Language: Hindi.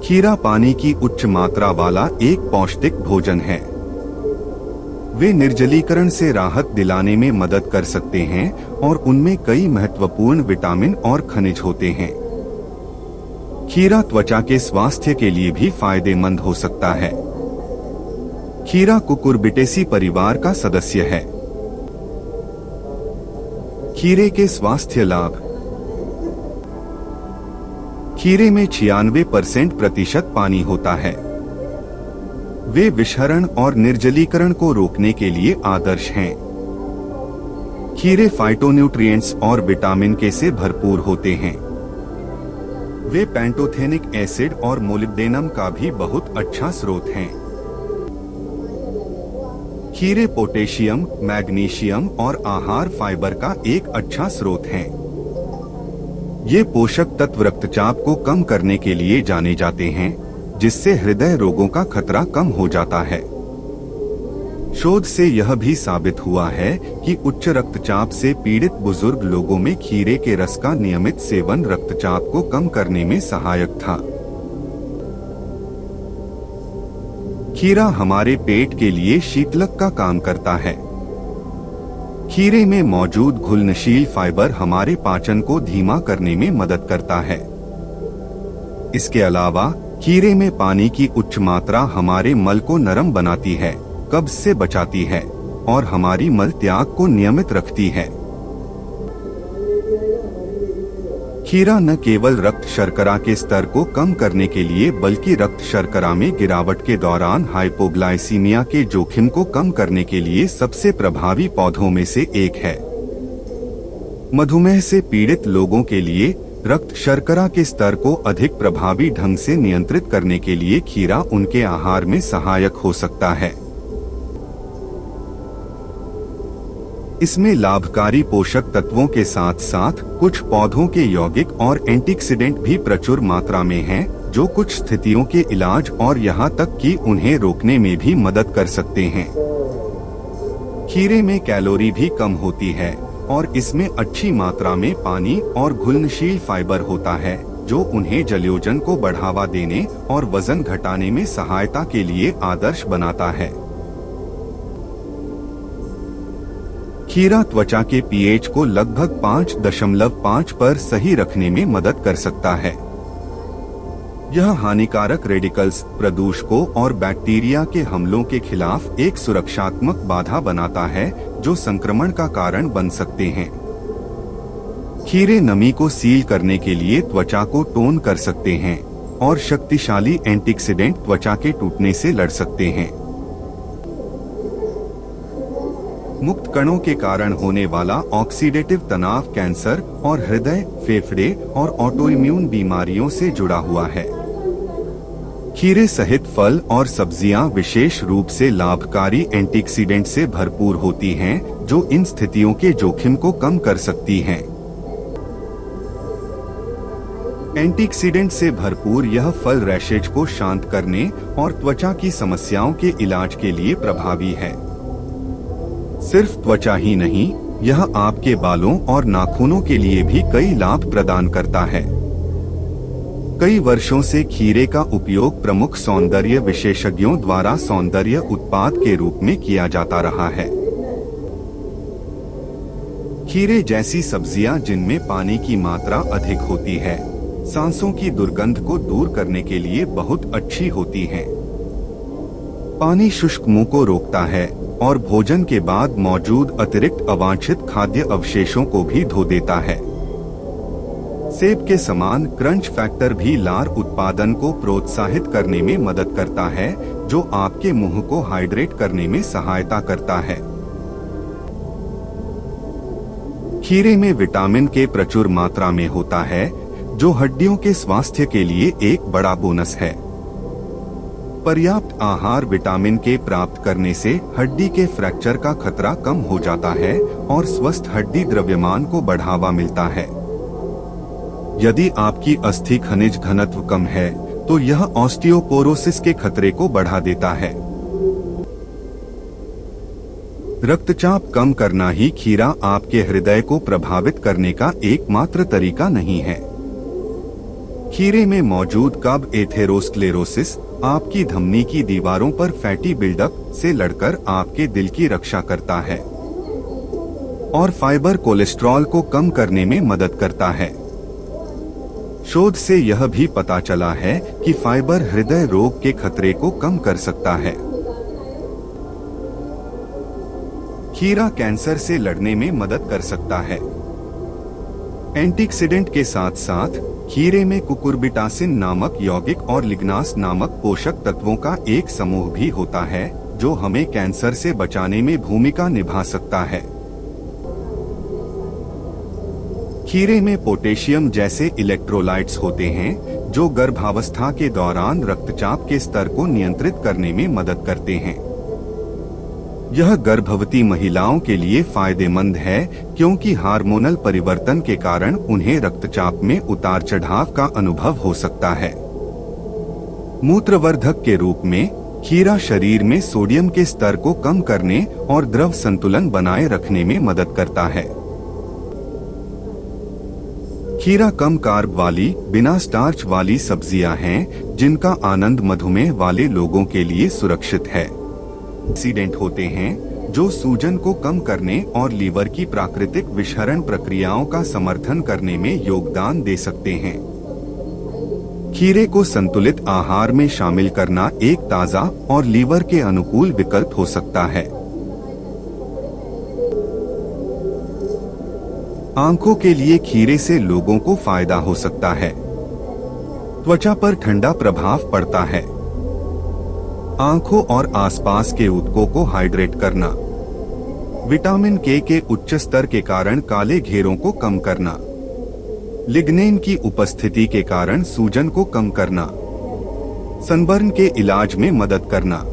खीरा पानी की उच्च मात्रा वाला एक पौष्टिक भोजन है। वे निर्जलीकरण से राहत दिलाने में मदद कर सकते हैं और उनमें कई महत्वपूर्ण विटामिन और खनिज होते हैं। खीरा त्वचा के स्वास्थ्य के लिए भी फायदेमंद हो सकता है। खीरा कुकुरबिटेसी परिवार का सदस्य है। खीरे के स्वास्थ्य लाभ। खीरे में 96% पानी होता है। वे विषहरण और निर्जलीकरण को रोकने के लिए आदर्श हैं। खीरे फाइटोन्यूट्रिएंट्स और विटामिन के से भरपूर होते हैं। वे पैंटोथेनिक एसिड और मोलिब्डेनम का भी बहुत अच्छा स्रोत हैं। खीरे पोटेशियम, मैग्नीशियम और आहार फाइबर का एक अच्छा स्रोत हैं। ये पोषक तत्व रक्तचाप को कम करने के लिए जाने जाते हैं, जिससे हृदय रोगों का खतरा कम हो जाता है। शोध से यह भी साबित हुआ है कि उच्च रक्तचाप से पीड़ित बुजुर्ग लोगों में खीरे के रस का नियमित सेवन रक्तचाप को कम करने में सहायक था। खीरा हमारे पेट के लिए शीतलक का काम करता है। खीरे में मौजूद घुलनशील फाइबर हमारे पाचन को धीमा करने में मदद करता है। इसके अलावा खीरे में पानी की उच्च मात्रा हमारे मल को नरम बनाती है, कब्ज से बचाती है और हमारी मल त्याग को नियमित रखती है। खीरा न केवल रक्त शर्करा के स्तर को कम करने के लिए बल्कि रक्त शर्करा में गिरावट के दौरान हाइपोग्लाइसीमिया के जोखिम को कम करने के लिए सबसे प्रभावी पौधों में से एक है। मधुमेह से पीड़ित लोगों के लिए रक्त शर्करा के स्तर को अधिक प्रभावी ढंग से नियंत्रित करने के लिए खीरा उनके आहार में सहायक हो सकता है। इसमें लाभकारी पोषक तत्वों के साथ साथ कुछ पौधों के यौगिक और एंटीऑक्सीडेंट भी प्रचुर मात्रा में हैं, जो कुछ स्थितियों के इलाज और यहाँ तक कि उन्हें रोकने में भी मदद कर सकते हैं। खीरे में कैलोरी भी कम होती है और इसमें अच्छी मात्रा में पानी और घुलनशील फाइबर होता है, जो उन्हें जलयोजन को बढ़ावा देने और वजन घटाने में सहायता के लिए आदर्श बनाता है। खीरा त्वचा के पीएच को लगभग 5.5 पर सही रखने में मदद कर सकता है। यह हानिकारक रेडिकल्स, प्रदूषकों और बैक्टीरिया के हमलों के खिलाफ एक सुरक्षात्मक बाधा बनाता है, जो संक्रमण का कारण बन सकते हैं। खीरे नमी को सील करने के लिए त्वचा को टोन कर सकते हैं और शक्तिशाली एंटीऑक्सीडेंट त्वचा के टूटने से लड़ सकते हैं। मुक्त कणों के कारण होने वाला ऑक्सीडेटिव तनाव कैंसर और हृदय, फेफड़े और ऑटोइम्यून बीमारियों से जुड़ा हुआ है। खीरे सहित फल और सब्जियां विशेष रूप से लाभकारी एंटीऑक्सीडेंट से भरपूर होती हैं, जो इन स्थितियों के जोखिम को कम कर सकती हैं। एंटीऑक्सीडेंट से भरपूर यह फल रैशेज को शांत करने और त्वचा की समस्याओं के इलाज के लिए प्रभावी है। सिर्फ त्वचा ही नहीं, यह आपके बालों और नाखूनों के लिए भी कई लाभ प्रदान करता है। कई वर्षों से खीरे का उपयोग प्रमुख सौंदर्य विशेषज्ञों द्वारा सौंदर्य उत्पाद के रूप में किया जाता रहा है। खीरे जैसी सब्जियां जिनमें पानी की मात्रा अधिक होती है, सांसों की दुर्गंध को दूर करने के लिए बहुत अच्छी होती हैं। पानी शुष्क मुंह को रोकता है और भोजन के बाद मौजूद अतिरिक्त अवांछित खाद्य अवशेषों को भी धो देता है। सेब के समान क्रंच फैक्टर भी लार उत्पादन को प्रोत्साहित करने में मदद करता है, जो आपके मुंह को हाइड्रेट करने में सहायता करता है। खीरे में विटामिन के प्रचुर मात्रा में होता है, जो हड्डियों के स्वास्थ्य के लिए एक बड़ा बोनस है। पर्याप्त आहार विटामिन के प्राप्त करने से हड्डी के फ्रैक्चर का खतरा कम हो जाता है और स्वस्थ हड्डी द्रव्यमान को बढ़ावा मिलता है। यदि आपकी अस्थि खनिज घनत्व कम है, तो यह ऑस्टियोपोरोसिस के खतरे को बढ़ा देता है। रक्तचाप कम करना ही खीरा आपके हृदय को प्रभावित करने का एकमात्र तरीका नहीं है। खीरे में मौजूद कब एथेरोस्क्लेरोसिस आपकी धमनी की दीवारों पर फैटी बिल्डअप से लड़कर आपके दिल की रक्षा करता है और फाइबर कोलेस्ट्रॉल को कम करने में मदद करता है। शोध से यह भी पता चला है कि फाइबर हृदय रोग के खतरे को कम कर सकता है। खीरा कैंसर से लड़ने में मदद कर सकता है। एंटीऑक्सीडेंट के साथ साथ खीरे में कुकुरबिटासिन नामक यौगिक और लिग्नास नामक पोषक तत्वों का एक समूह भी होता है जो हमें कैंसर से बचाने में भूमिका निभा सकता है। खीरे में पोटेशियम जैसे इलेक्ट्रोलाइट्स होते हैं जो गर्भावस्था के दौरान रक्तचाप के स्तर को नियंत्रित करने में मदद करते हैं। यह गर्भवती महिलाओं के लिए फायदेमंद है क्योंकि हार्मोनल परिवर्तन के कारण उन्हें रक्तचाप में उतार चढ़ाव का अनुभव हो सकता है। मूत्रवर्धक के रूप में खीरा शरीर में सोडियम के स्तर को कम करने और द्रव संतुलन बनाए रखने में मदद करता है। खीरा कम कार्ब वाली, बिना स्टार्च वाली सब्जियां हैं जिनका आनंद मधुमेह वाले लोगों के लिए सुरक्षित है। एंटीऑक्सीडेंट होते हैं जो सूजन को कम करने और लीवर की प्राकृतिक विषहरण प्रक्रियाओं का समर्थन करने में योगदान दे सकते हैं। खीरे को संतुलित आहार में शामिल करना एक ताजा और लीवर के अनुकूल विकल्प हो सकता है। आंखों के लिए खीरे से लोगों को फायदा हो सकता है। त्वचा पर ठंडा प्रभाव पड़ता है। आंखों और आसपास के ऊतकों को हाइड्रेट करना, विटामिन के उच्च स्तर के कारण काले घेरों को कम करना, लिग्नेन की उपस्थिति के कारण सूजन को कम करना, सनबर्न के इलाज में मदद करना।